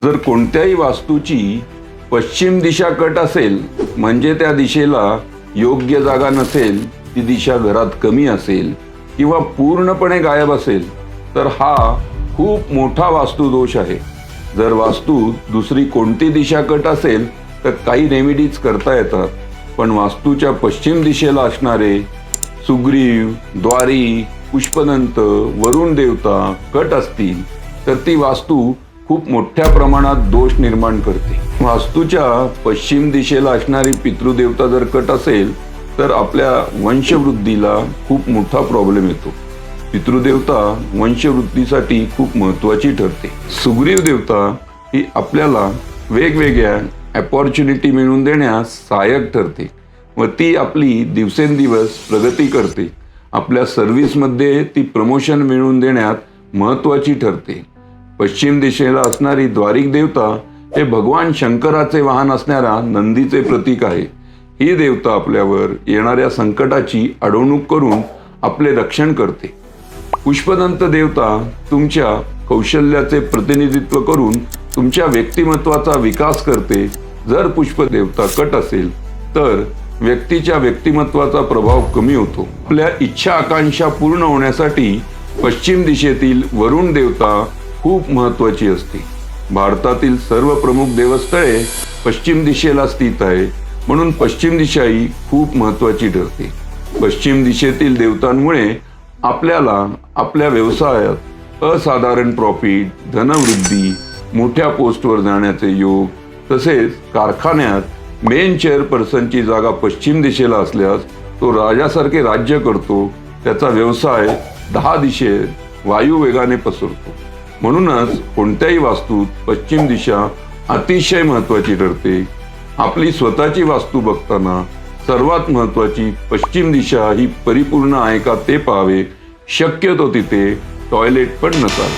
जर कोणत्याही वास्तूची पश्चिम दिशा कट असेल म्हणजे त्या दिशेला योग्य जागा नसेल, ती दिशा घरात कमी असेल किंवा पूर्णपणे गायब असेल तर हा खूप मोठा वास्तुदोष आहे। जर वास्तू दुसरी कोणती दिशा कट असेल तर काही रेमेडीज करता येतात, पण वास्तूच्या पश्चिम दिशेला असणारे सुग्रीव, द्वारी, पुष्पदंत, वरुण देवता कट असतील तर ती वास्तू खूप मोठ्या प्रमाणात दोष निर्माण करते। वास्तूच्या पश्चिम दिशेला असणारी पितृदेवता जर कट असेल तर आपल्या वंशवृद्धीला खूप मोठा प्रॉब्लेम येतो। पितृदेवता वंशवृद्धीसाठी खूप महत्त्वाची ठरते। सुग्रीव देवता ही आपल्याला वेगवेगळ्या अपॉर्च्युनिटी मिळवून देण्यास सहाय्यक ठरते व ती आपली दिवसेंदिवस प्रगती करते। आपल्या सर्व्हिसमध्ये ती प्रमोशन मिळवून देण्यात महत्त्वाची ठरते। पश्चिम दिशेला असणारी द्वारिक देवता हे भगवान शंकराचे वाहन असणाऱ्या नंदीचे प्रतीक आहे। ही देवता आपल्यावर येणाऱ्या संकटाची अडवणूक करून आपले रक्षण करते। पुष्पदंत देवता तुमच्या कौशल्याचे प्रतिनिधित्व करून तुमच्या व्यक्तिमत्वाचा विकास करते। जर पुष्पदेवता कट असेल तर व्यक्तीच्या व्यक्तिमत्वाचा प्रभाव कमी होतो। आपल्या इच्छा आकांक्षा पूर्ण होण्यासाठी पश्चिम दिशेतील वरुण देवता खूप महत्त्वाची असते। भारतातील सर्व प्रमुख देवस्थळे पश्चिम दिशेला स्थित आहे, म्हणून पश्चिम दिशा ही खूप महत्त्वाची ठरते। पश्चिम दिशेतील देवतांमुळे आपल्याला आपल्या व्यवसायात असाधारण प्रॉफिट, धनवृद्धी, मोठ्या पोस्टवर जाण्याचे योग, तसेच कारखान्यात मेन चेअरपर्सनची जागा पश्चिम दिशेला असल्यास तो राजासारखे राज्य करतो। त्याचा व्यवसाय 10 दिशेत वायू वेगाने पसरतो। म्हणूनच कोणत्याही वास्तूत पश्चिम दिशा अतिशय महत्त्वाची ठरते। आपली स्वतःची वास्तू बघताना सर्वात महत्त्वाची पश्चिम दिशा ही परिपूर्ण आहे का ते पाहावे। शक्यतो तिथे टॉयलेट पण नसावे।